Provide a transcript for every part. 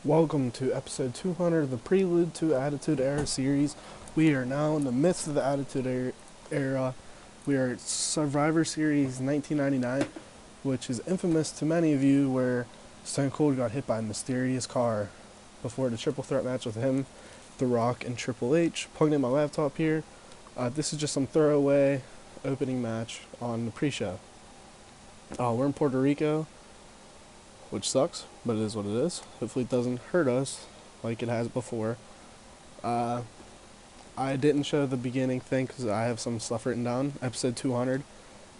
Welcome to episode 200 of the Prelude to Attitude Era series. We are now in the midst of the Era. We are at Survivor Series 1999, which is infamous to many of you, where Stone Cold got hit by a mysterious car before the triple threat match with him, The Rock, and Triple H. Plugging in my laptop here. This is just some throwaway opening match on the pre-show. We're in Puerto Rico, which sucks, but it is what it is. Hopefully it doesn't hurt us like it has before. I didn't show the beginning thing because I have some stuff written down. Episode 200.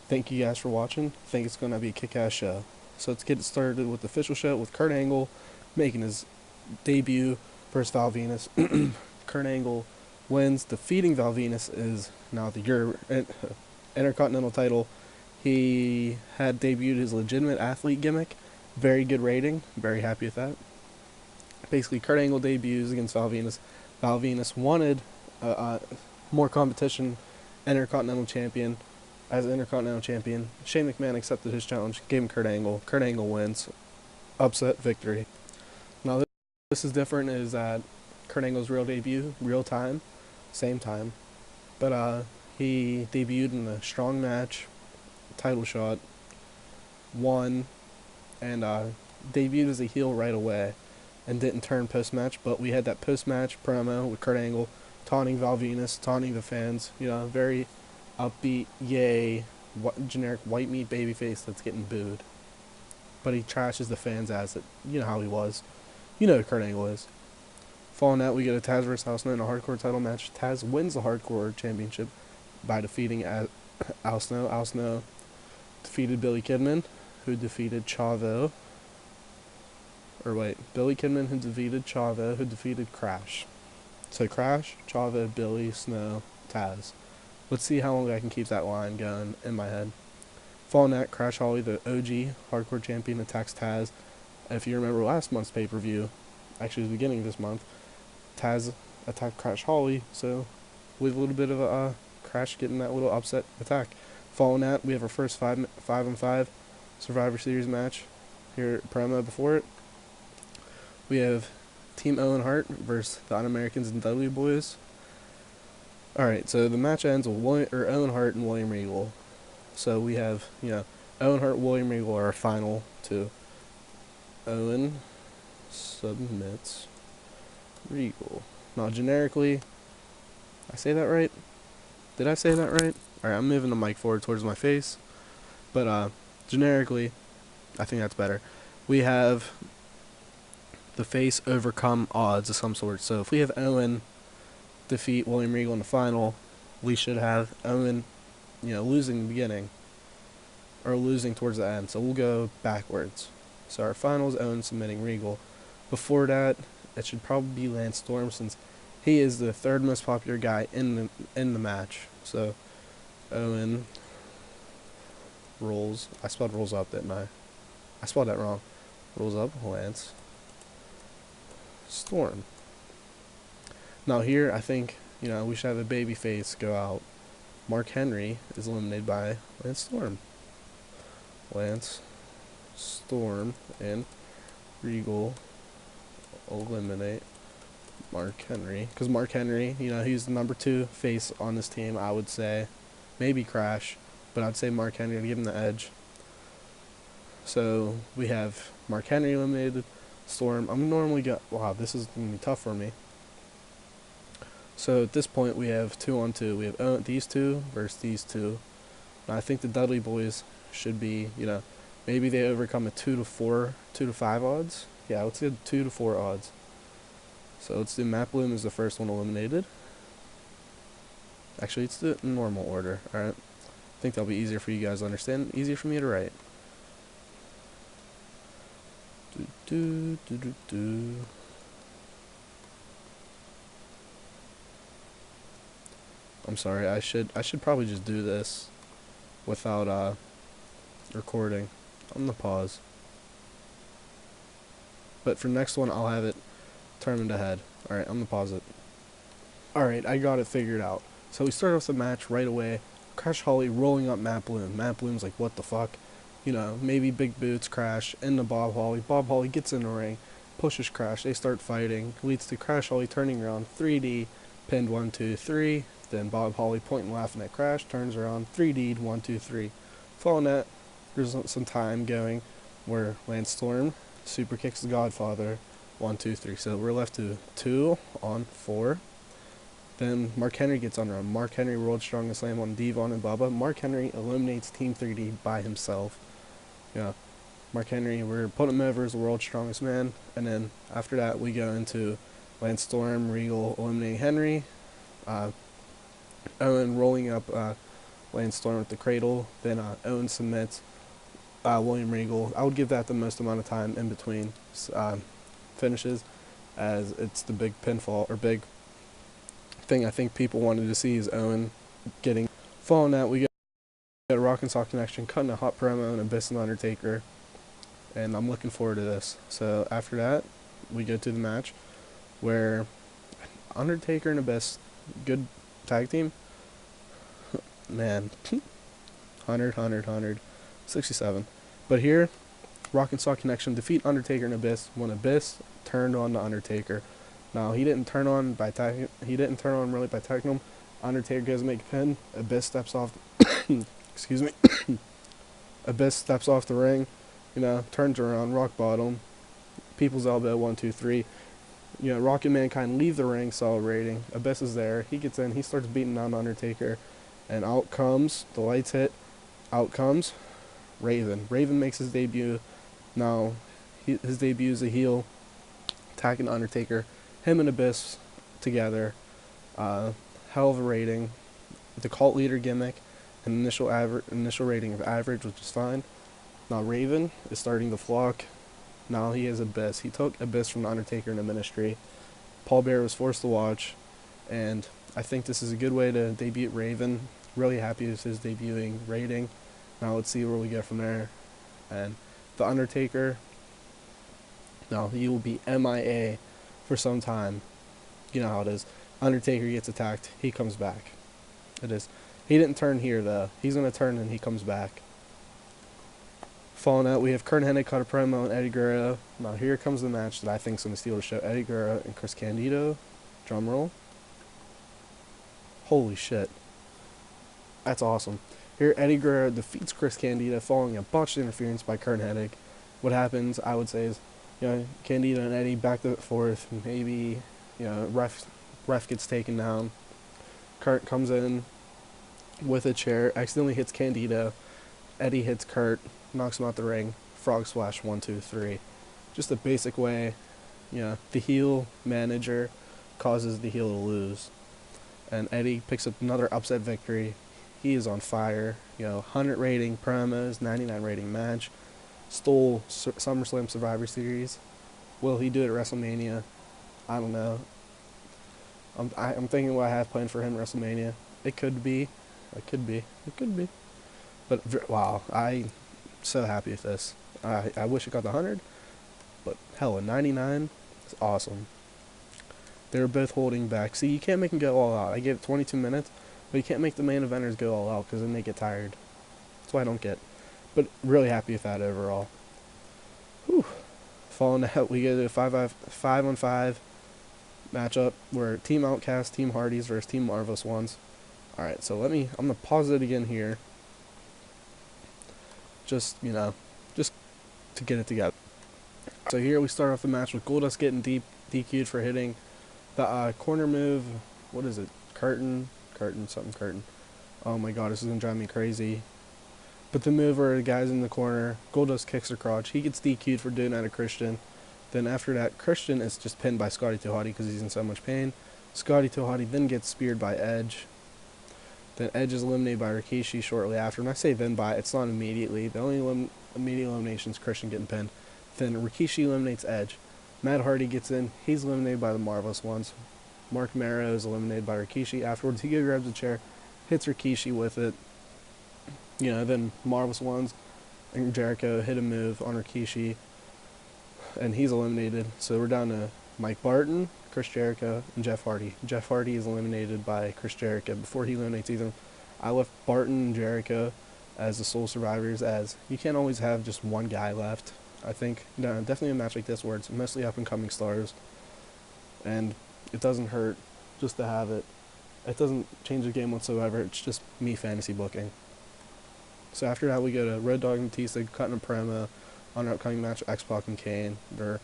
Thank you guys for watching. Think it's going to be a kick-ass show. So let's get it started with the official show with Kurt Angle making his debut versus Val Venus. Kurt Angle wins, defeating Val Venus is now the Intercontinental title. He had debuted his legitimate athlete gimmick. Very good rating. Very happy with that. Basically, Kurt Angle debuts against Val Venus. Val Venus wanted more competition, Intercontinental Champion. As Intercontinental Champion, Shane McMahon accepted his challenge, gave him Kurt Angle. Kurt Angle wins. Upset victory. Now, this is different, is that Kurt Angle's real debut, real time, same time. But he debuted in a strong match, title shot, won, and debuted as a heel right away and didn't turn post-match, but we had that post-match promo with Kurt Angle taunting Val Venus, taunting the fans, very upbeat, yay, generic white meat babyface that's getting booed. But he trashes the fans as it, how he was. You know who Kurt Angle is. Following that, we get a Taz vs. Al Snow in a hardcore title match. Taz wins the hardcore championship by defeating Al Snow. Al Snow defeated Billy Kidman, who defeated Chavo. Billy Kidman, who defeated Chavo, who defeated Crash. So Crash, Chavo, Billy, Snow, Taz. Let's see how long I can keep that line going in my head. Following that, Crash Holly, the OG hardcore champion, attacks Taz. If you remember last month's pay-per-view, actually the beginning of this month, Taz attacked Crash Holly, so with a little bit of a Crash getting that little upset attack. Following that, we have our first 5-on-5 Survivor Series match. Here, promo before it. We have Team Owen Hart versus the Un-Americans and Dudley Boys. Alright, so the match ends with Owen Hart and William Regal. So we have, Owen Hart, William Regal are our final two. Owen submits Regal. Now, generically, I say that right? Did I say that right? Alright, I'm moving the mic forward towards my face. But, generically, I think that's better. We have the face overcome odds of some sort. So if we have Owen defeat William Regal in the final, we should have Owen, losing in the beginning, or losing towards the end. So we'll go backwards. So our final is Owen submitting Regal. Before that, it should probably be Lance Storm, since he is the third most popular guy in the match. So Owen rolls. I spelled rolls up, didn't I? I spelled that wrong. Rolls up Lance Storm. Now here, I think, we should have a baby face go out. Mark Henry is eliminated by Lance Storm. Lance Storm and Regal eliminate Mark Henry. Because Mark Henry, he's the number 2 face on this team, I would say. Maybe Crash, but I'd say Mark Henry to give him the edge. So we have Mark Henry eliminated. Storm. I'm normally wow, this is going to be tough for me. So at this point, we have 2-on-2. We have these two versus these two. Now, I think the Dudley Boys should be, maybe they overcome a 2-4, 2-5 odds. Yeah, let's do 2-4 odds. So let's do Matt Bloom as the first one eliminated. Actually, let's do it in normal order. Alright. I think that'll be easier for you guys to understand, easier for me to write. I'm sorry, I should probably just do this without recording. I'm gonna pause. But for next one, I'll have it turned ahead. Alright, I'm gonna pause it. Alright, I got it figured out. So we start off the match right away. Crash Holly rolling up Matt Bloom. Matt Bloom's like, what the fuck? Maybe Big Boots Crash into Bob Holly. Bob Holly gets in the ring, pushes Crash. They start fighting. Leads to Crash Holly turning around 3D, pinned 1, 2, 3. Then Bob Holly pointing laughing at Crash, turns around 3D'd 1, 2, 3. Following that, there's some time going where Lance Storm super kicks the Godfather 1, 2, 3. So we're left to 2 on 4. Then Mark Henry gets on around. Mark Henry World's Strongest Slam on Devon and Bubba. Mark Henry eliminates Team 3D by himself. Yeah, Mark Henry, we're putting him over as the World's Strongest Man. And then after that, we go into Lance Storm, Regal eliminating Henry. Owen rolling up Lance Storm with the cradle. Then Owen submits William Regal. I would give that the most amount of time in between finishes, as it's the big pinfall or big thing I think people wanted to see is Owen getting. Following that, we get a Rock and Sock Connection, cutting a hot promo and Abyss and Undertaker, and I'm looking forward to this. So after that, we go to the match where Undertaker and Abyss, good tag team. Man, 100, 67. But here, Rock and Sock Connection defeat Undertaker and Abyss when Abyss turned on the Undertaker. Now he didn't turn on really by tagging him. Undertaker goes to make a pin. Abyss steps off. Excuse me. Abyss steps off the ring. Turns around, rock bottom, people's elbow 1, 2, 3. Rock and Mankind leave the ring, celebrating. Abyss is there. He gets in. He starts beating down Undertaker, and out comes the lights hit. Out comes Raven. Raven makes his debut. Now his debut is a heel, attacking Undertaker. Him and Abyss together, hell of a rating. The cult leader gimmick, an initial rating of average, which is fine. Now Raven is starting to flock. Now he has Abyss. He took Abyss from the Undertaker in the Ministry. Paul Bearer was forced to watch, and I think this is a good way to debut Raven. Really happy with his debuting rating. Now let's see where we get from there. And the Undertaker, now he will be MIA for some time. You know how it is. Undertaker gets attacked, he comes back. It is. He didn't turn here though. He's gonna turn and he comes back. Following that, we have Kurt Hennig cut a promo on Eddie Guerrero. Now here comes the match that I think is gonna steal the show. Eddie Guerrero and Chris Candido. Drum roll. Holy shit. That's awesome. Here Eddie Guerrero defeats Chris Candido following a botched interference by Kurt Hennig. What happens, I would say, is Candido and Eddie back and forth. Maybe, ref gets taken down. Kurt comes in with a chair, accidentally hits Candido. Eddie hits Kurt, knocks him out the ring. Frog splash, 1, 2, 3. Just a basic way, the heel manager causes the heel to lose. And Eddie picks up another upset victory. He is on fire. 100 rating promos, 99 rating match. Stole SummerSlam Survivor Series. Will he do it at WrestleMania? I don't know. I'm thinking what I have planned for him at WrestleMania. It could be. But wow, I'm so happy with this. I wish it got the 100, but hell, a 99 is awesome. They were both holding back. See, you can't make them go all out. I gave it 22 minutes, but you can't make the main eventers go all out because then they get tired. That's why I don't get. But really happy with that overall. Whew. Following that, we get a 5-on-5 matchup where Team Outcast, Team Hardys versus Team Marvelous Ones. Alright, so I'm going to pause it again here. Just to get it together. So here we start off the match with Goldust getting DQ'd for hitting the corner move. What is it? Curtain. Oh my god, this is going to drive me crazy. But the move where the guy's in the corner, Goldust kicks her crotch. He gets DQ'd for doing that to Christian. Then after that, Christian is just pinned by Scotty 2 Hotty because he's in so much pain. Scotty 2 Hotty then gets speared by Edge. Then Edge is eliminated by Rikishi shortly after. And I say then by, it's not immediately. The only immediate elimination is Christian getting pinned. Then Rikishi eliminates Edge. Matt Hardy gets in. He's eliminated by the Marvelous Ones. Mark Marrow is eliminated by Rikishi. Afterwards, he grabs a chair, hits Rikishi with it. Then Marvelous Ones and Jericho hit a move on Rikishi, and he's eliminated. So we're down to Mike Barton, Chris Jericho, and Jeff Hardy. Jeff Hardy is eliminated by Chris Jericho. Before he eliminates either, I left Barton and Jericho as the sole survivors, as you can't always have just one guy left. I think definitely a match like this where it's mostly up and coming stars, and it doesn't hurt just to have it. It doesn't change the game whatsoever. It's just me fantasy booking. So after that, we go to Road Dogg and Batista cutting a promo on their upcoming match, X-Pac and Kane, their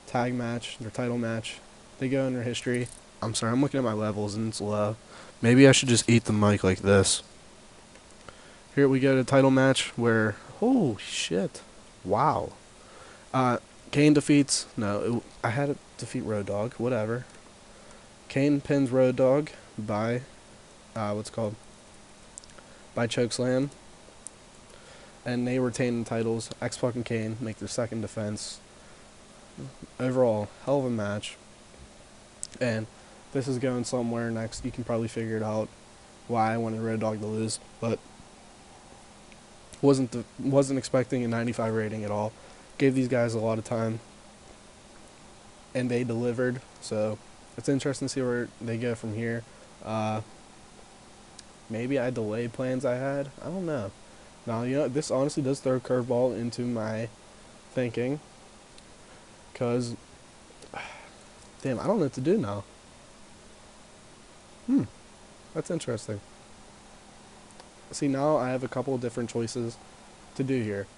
tag match, their title match. They go in their history. I'm sorry, I'm looking at my levels and it's low. Maybe I should just eat the mic like this. Here we go to title match where, oh shit, wow. Kane defeats, I had to defeat Road Dogg, whatever. Kane pins Road Dogg by, by chokeslam. And they retain the titles. X-Pac and Kane make their second defense. Overall, hell of a match. And this is going somewhere next. You can probably figure it out why I wanted Road Dogg to lose, but wasn't expecting a 95 rating at all. Gave these guys a lot of time, and they delivered. So it's interesting to see where they go from here. Maybe I delayed plans I had. I don't know. Now, this honestly does throw a curveball into my thinking. Because, damn, I don't know what to do now. That's interesting. See, now I have a couple of different choices to do here.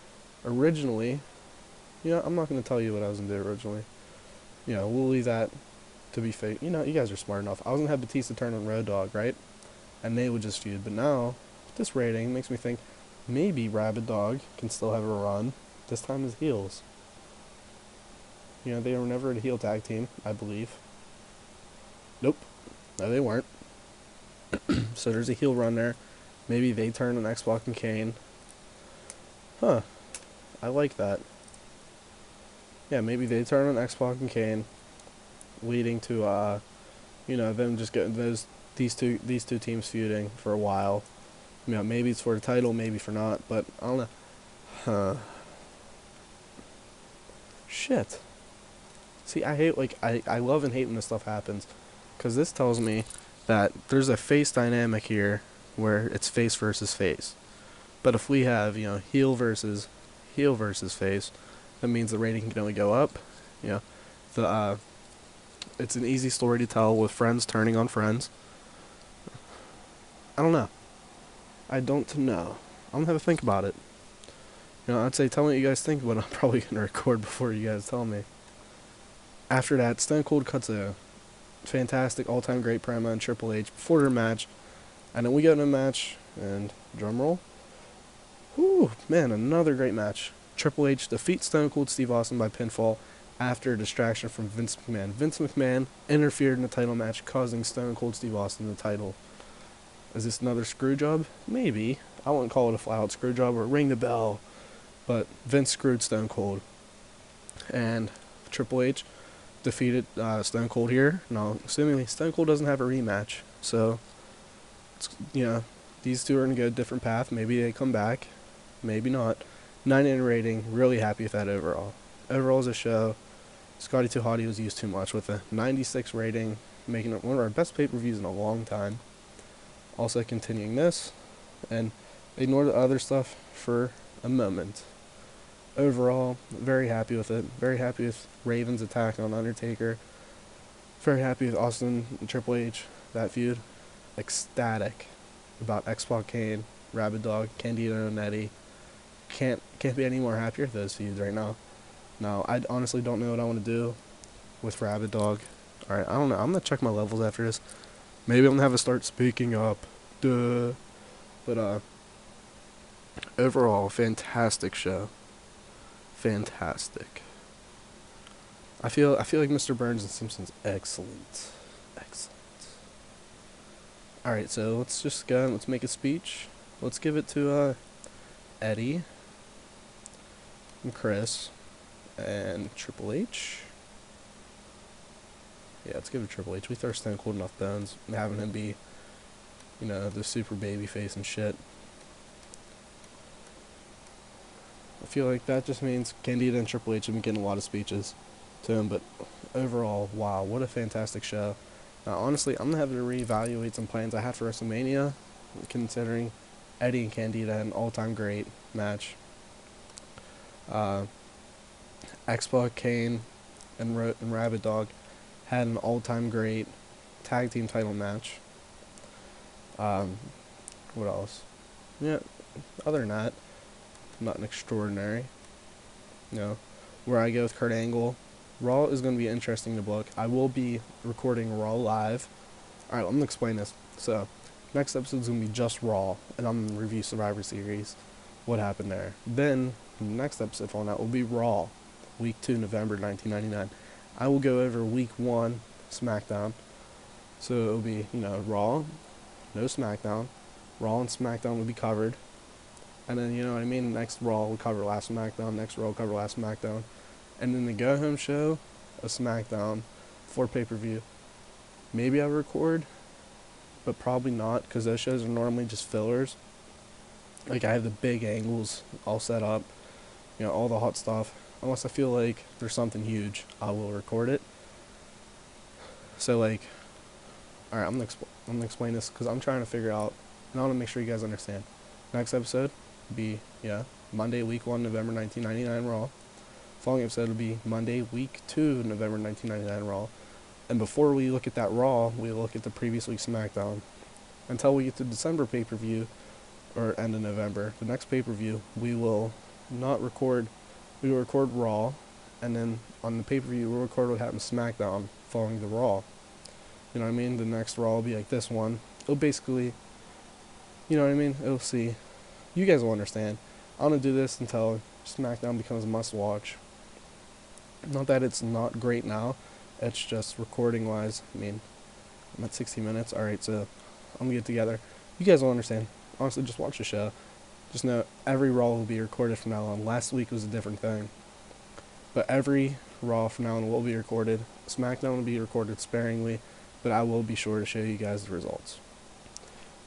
Originally, I'm not going to tell you what I was going to do originally. We'll leave that to be fake. You guys are smart enough. I was going to have Batista turn on Road Dogg, right? And they would just feud. But now, this rating makes me think, maybe Rabid Dog can still have a run, this time as heels. They were never a heel tag team, I believe. Nope. No, they weren't. So there's a heel run there. Maybe they turn on X-Pac and Kane. Huh. I like that. Yeah, maybe they turn on X-Pac and Kane, leading to, them just getting these two teams feuding for a while. Maybe it's for the title, maybe for not, but I don't know. Huh. Shit. See, I love and hate when this stuff happens, because this tells me that there's a face dynamic here where it's face versus face. But if we have, heel versus face, that means the rating can only go up. It's an easy story to tell with friends turning on friends. I don't know. I don't know. I'm gonna have to think about it. I'd say tell me what you guys think, but I'm probably gonna record before you guys tell me. After that, Stone Cold cuts a fantastic all-time great promo on Triple H before their match, and then we get in a match, and drum roll. Whew, man, another great match. Triple H defeats Stone Cold Steve Austin by pinfall after a distraction from Vince McMahon. Vince McMahon interfered in the title match, causing Stone Cold Steve Austin the title. Is this another screw job? Maybe. I wouldn't call it a flat-out screw job or ring the bell, but Vince screwed Stone Cold. And Triple H defeated Stone Cold here. Now, assuming Stone Cold doesn't have a rematch, so these two are going to go a different path. Maybe they come back, maybe not. 9 rating, really happy with that overall. Overall as a show, Scotty 2 Hottie was used too much with a 96 rating, making it one of our best pay-per-views in a long time. Also continuing this, and ignore the other stuff for a moment. Overall, very happy with it. Very happy with Raven's attack on Undertaker. Very happy with Austin and Triple H, that feud. Ecstatic about X-Pac, Kane, Rabid Dog, Candido and Eddie. Can't be any more happier with those feuds right now. Now, I honestly don't know what I want to do with Rabid Dog. Alright, I don't know. I'm going to check my levels after this. Maybe I'm going to have to start speaking up. Duh. But, overall, fantastic show. Fantastic. I feel like Mr. Burns and Simpson's excellent. Excellent. Alright, so let's just go and let's make a speech. Let's give it to, Eddie and Chris and Triple H. Yeah, let's give it to Triple H. We throw Stone Cold enough bones and having him be, the super baby face and shit. I feel like that just means Candida and Triple H have been getting a lot of speeches to him, but overall, wow, what a fantastic show. Now, honestly, I'm going to have to reevaluate some plans I had for WrestleMania, considering Eddie and Candida had an all-time great match. X-Pac, Kane, and Rabbit Dog had an all-time great tag team title match. Um, what else? Yeah, other than that, nothing extraordinary. You know, where I go with Kurt Angle. Raw is going to be interesting to book. I will be recording Raw live. Alright, let me explain this. So, next episode is going to be just Raw, and I'm going to review Survivor Series, what happened there. Then, the next episode following that will be Raw, Week 2, November 1999. I will go over Week 1, SmackDown. So, it'll be, Raw, no SmackDown. Raw and SmackDown will be covered. And then, next Raw will cover last SmackDown, next Raw will cover last SmackDown. And then the go-home show, a SmackDown, for pay-per-view. Maybe I'll record, but probably not, because those shows are normally just fillers. Like, I have the big angles all set up, all the hot stuff. Unless I feel like there's something huge, I will record it. So, alright, I'm gonna explain this, because I'm trying to figure out, and I want to make sure you guys understand. Next episode will be, Monday, Week 1, November 1999 Raw. Following episode will be Monday, Week 2, November 1999 Raw. And before we look at that Raw, we look at the previous week's SmackDown. Until we get to December pay-per-view, or end of November, the next pay-per-view, we will not record, we will record Raw, and then on the pay-per-view, we'll record what happened to SmackDown following the Raw. You know what I mean? The next Raw will be like this one. It'll basically, It'll see. You guys will understand. I'm going to do this until SmackDown becomes a must-watch. Not that it's not great now. It's just recording-wise. I'm at 60 minutes. Alright, so I'm going to get together. You guys will understand. Honestly, just watch the show. Just know every Raw will be recorded from now on. Last week was a different thing. But every Raw from now on will be recorded. SmackDown will be recorded sparingly, but I will be sure to show you guys the results.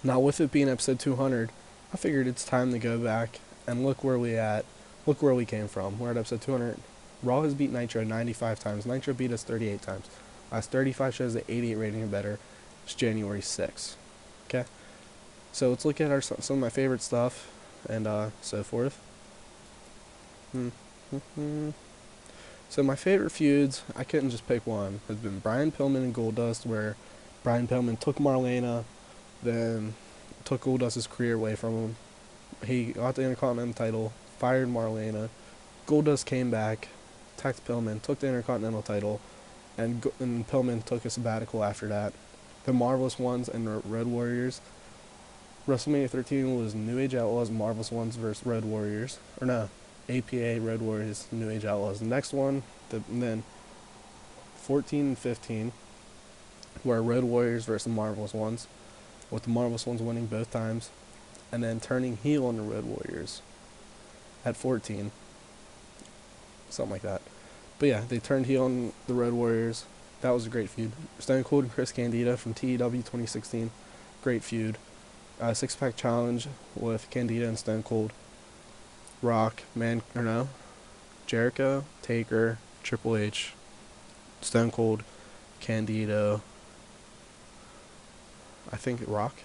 Now, with it being episode 200, I figured it's time to go back and look where we came from. We're at episode 200. Raw has beat Nitro 95 times. Nitro beat us 38 times. Last 35 shows at 88 rating or better. It's January 6th. Okay? So let's look at some of my favorite stuff and so forth. So my favorite feuds, I couldn't just pick one, has been Brian Pillman and Goldust, where Brian Pillman took Marlena, then took Goldust's career away from him. He got the Intercontinental title, fired Marlena. Goldust came back, attacked Pillman, took the Intercontinental title, and Pillman took a sabbatical after that. The Marvelous Ones and the Road Warriors. WrestleMania 13 was New Age Outlaws, Marvelous Ones versus Road Warriors. Or no, APA, Road Warriors, New Age Outlaws. The next one, then 14 and 15, were Road Warriors versus the Marvelous Ones, with the Marvelous Ones winning both times, and then turning heel on the Road Warriors at 14. Something like that. But yeah, they turned heel on the Road Warriors. That was a great feud. Stone Cold and Chris Candido from TEW 2016. Great feud. Six-pack challenge with Candido and Stone Cold. Rock, Jericho, Taker, Triple H, Stone Cold, Candido. I think Rock.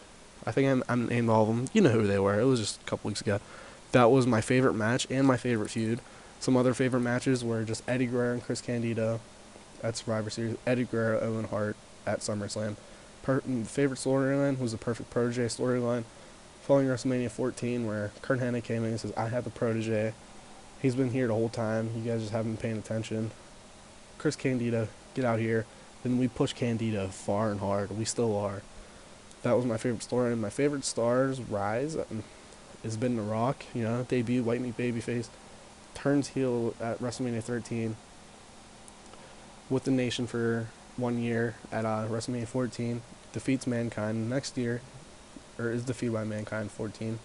I think I'm named all of them. You know who they were. It was just a couple weeks ago. That was my favorite match and my favorite feud. Some other favorite matches were just Eddie Guerrero and Chris Candido at Survivor Series. Eddie Guerrero, Owen Hart at SummerSlam. Favorite storyline was the Perfect Protege storyline following WrestleMania 14, where Kurt Hennig came in and says, I have a protege. He's been here the whole time. You guys just haven't been paying attention. Chris Candido, get out here. Then we pushed Candido far and hard. We still are. That was my favorite story. My favorite star's rise has been The Rock. Debut, white meat babyface. Turns heel at WrestleMania 13 with the Nation for 1 year at WrestleMania 14. Defeats Mankind next year, or is defeated by Mankind 14.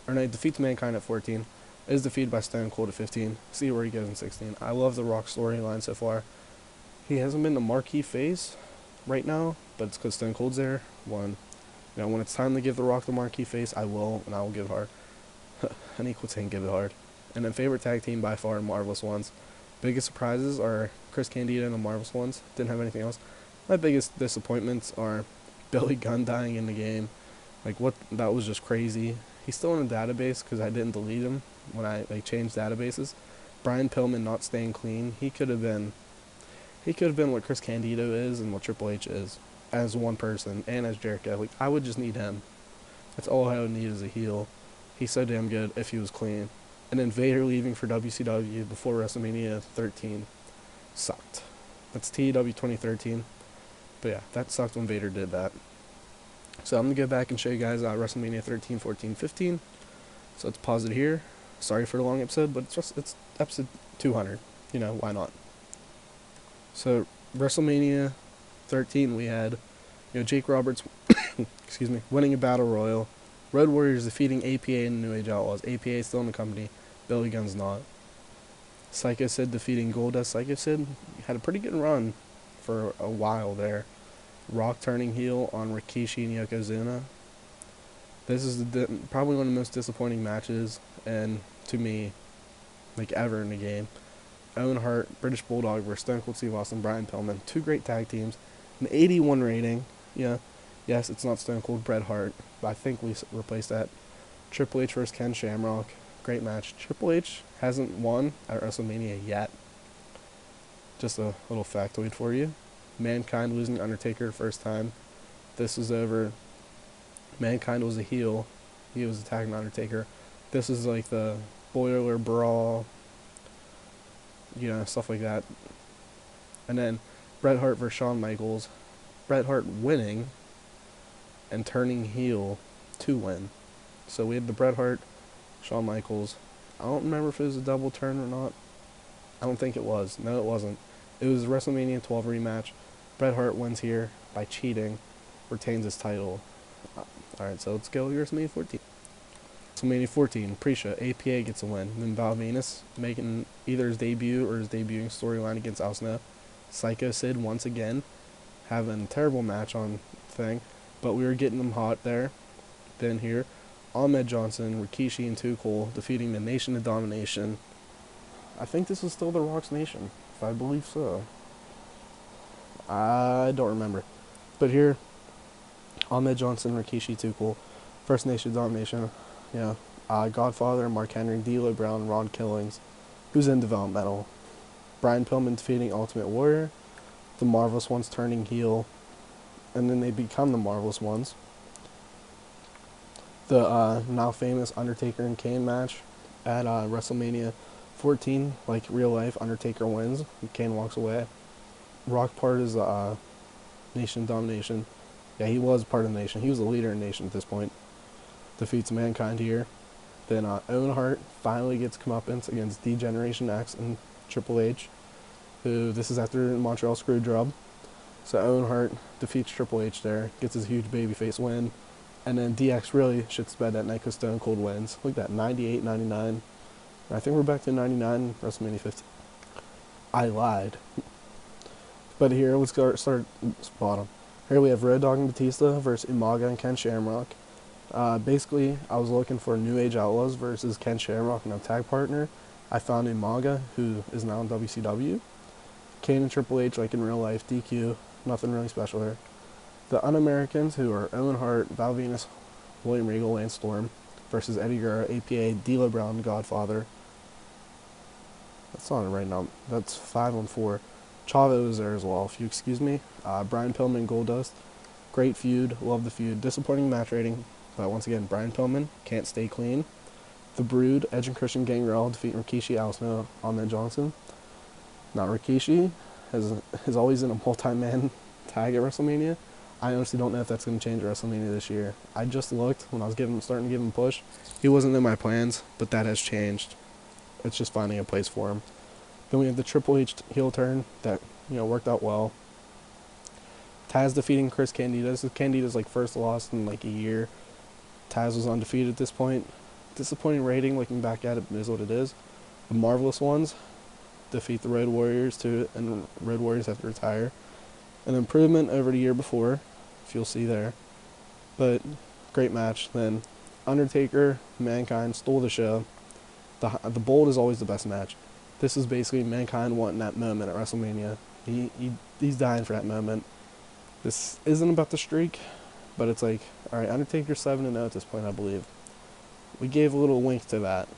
Or no, defeats Mankind at 14. Is defeated by Stone Cold at 15. See where he goes in 16. I love the Rock storyline so far. He hasn't been the marquee face right now, but it's because Stone Cold's there. When it's time to give the Rock the marquee face, I will, and I will give it hard. An equal saying give it hard. And then favorite tag team by far, Marvelous Ones. Biggest surprises are Chris Candido and the Marvelous Ones. Didn't have anything else. My biggest disappointments are Billy Gunn dying in the game. That was just crazy. He's still in the database because I didn't delete him when I changed databases. Brian Pillman not staying clean, he could have been what Chris Candido is and what Triple H is as one person and as Jericho. Like, I would just need him. That's all I would need as a heel. He's so damn good if he was clean. And then Vader leaving for WCW before WrestleMania 13 sucked. That's TEW 2013. But yeah, that sucked when Vader did that. So I'm going to go back and show you guys WrestleMania 13, 14, 15. So let's pause it here. Sorry for the long episode, but it's episode 200. You know, why not? So WrestleMania 13, we had, Jake Roberts, excuse me, winning a battle royal. Road Warriors defeating APA and New Age Outlaws. APA still in the company. Billy Gunn's not. Psycho Sid defeating Goldust. Psycho Sid had a pretty good run for a while there. Rock turning heel on Rikishi and Yokozuna. This is probably one of the most disappointing matches, and to me, like, ever in the game. Owen Hart, British Bulldog versus Stone Cold Steve Austin, Brian Pillman. Two great tag teams. An 81 rating. Yeah. Yes, it's not Stone Cold Bret Hart, but I think we replaced that. Triple H versus Ken Shamrock. Great match. Triple H hasn't won at WrestleMania yet. Just a little factoid for you. Mankind losing Undertaker the first time. This was over. Mankind was a heel. He was attacking Undertaker. This is like the boiler brawl, stuff like that. And then Bret Hart versus Shawn Michaels. Bret Hart winning and turning heel to win. So we had the Bret Hart, Shawn Michaels. I don't remember if it was a double turn or not. I don't think it was. No, it wasn't. It was a WrestleMania 12 rematch. Bret Hart wins here by cheating, retains his title. Alright, so let's go to WrestleMania 14. WrestleMania 14, pre-show, APA gets a win. Then Val Venus making either his debut or his debuting storyline against Al Snow. Psycho Sid once again having a terrible match on thing, but we were getting them hot there. Then here, Ahmed Johnson, Rikishi, and Too Cool defeating the Nation of Domination. I think this was still the Rock's Nation, if I believe so. I don't remember. But here, Ahmed Johnson, Rikishi, Too Cool, First Nation Domination, Godfather, Mark Henry, D'Lo Brown, Ron Killings, who's in developmental. Brian Pillman defeating Ultimate Warrior, the Marvelous Ones turning heel, and then they become the Marvelous Ones. The now famous Undertaker and Kane match at WrestleMania 14, like real life, Undertaker wins, and Kane walks away. Rock part is Nation Domination. Yeah, he was part of the Nation. He was the leader in the Nation at this point. Defeats Mankind here. Then Owen Hart finally gets comeuppance against D-Generation X and Triple H, who this is after the Montreal Screwjob. So Owen Hart defeats Triple H there, gets his huge babyface win, and then DX really shits the bed that night because Stone Cold wins. Look at that, 98, 99. I think we're back to 99, WrestleMania 15. I lied. But here, let's go start bottom. Here we have Road Dogg and Batista versus Umaga and Ken Shamrock. Basically, I was looking for New Age Outlaws versus Ken Shamrock and a tag partner. I found Umaga, who is now in WCW. Kane and Triple H, like in real life, DQ, nothing really special there. The Un-Americans, who are Owen Hart, Val Venus, William Regal, Lance Storm, versus Eddie Guerrero, APA, D'Lo Brown, Godfather. That's not right now. That's 5-on-4. Chavo is there as well, if you excuse me. Brian Pillman, Goldust. Great feud. Love the feud. Disappointing match rating. But once again, Brian Pillman can't stay clean. The Brood, Edge and Christian Gangrel defeating Rikishi, Al Snow, Ahmed Johnson. Now Rikishi is always in a multi-man tag at WrestleMania. I honestly don't know if that's going to change at WrestleMania this year. I just looked when I was starting to give him a push. He wasn't in my plans, but that has changed. It's just finding a place for him. Then we have the Triple H heel turn that worked out well. Taz defeating Chris Candido. This is Candido's first loss in a year. Taz was undefeated at this point. Disappointing rating looking back at it is what it is. The Marvelous Ones defeat the Road Warriors too, and Road Warriors have to retire. An improvement over the year before, if you'll see there. But great match. Then Undertaker, Mankind stole the show. The Bold is always the best match. This is basically Mankind wanting that moment at WrestleMania. He's dying for that moment. This isn't about the streak, but it's alright, Undertaker's 7-0 at this point, I believe. We gave a little wink to that.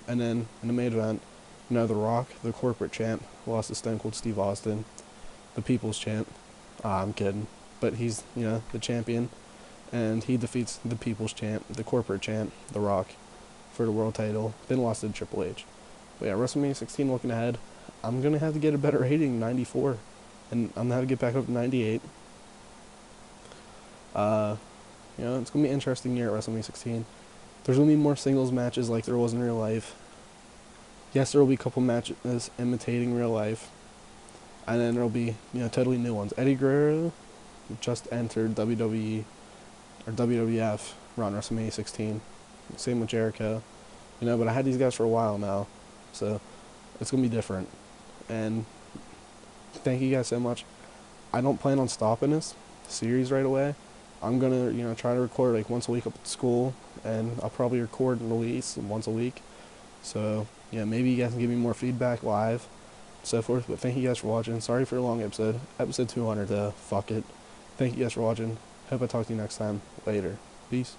And then, in the main event, You know, The Rock, the corporate champ, lost to Stone Cold Steve Austin, the People's champ. I'm kidding, but he's the champion, and he defeats the People's champ, the corporate champ, The Rock, for the world title. Then lost to Triple H. But yeah, WrestleMania 16 looking ahead. I'm gonna have to get a better rating, 94, and I'm gonna have to get back up to 98. It's gonna be an interesting year at WrestleMania 16. There's gonna be more singles matches like there was in real life. Yes, there will be a couple matches imitating real life, and then there'll be totally new ones. Eddie Guerrero just entered WWE or WWF around WrestleMania 16. Same with Jericho, but I had these guys for a while now, so it's gonna be different. And thank you guys so much. I don't plan on stopping this series right away. I'm gonna try to record like once a week up at school, and I'll probably record and release once a week. So maybe you guys can give me more feedback live, and so forth. But thank you guys for watching. Sorry for a long episode. Episode 200 though. Fuck it. Thank you guys for watching. Hope I talk to you next time. Later. Peace.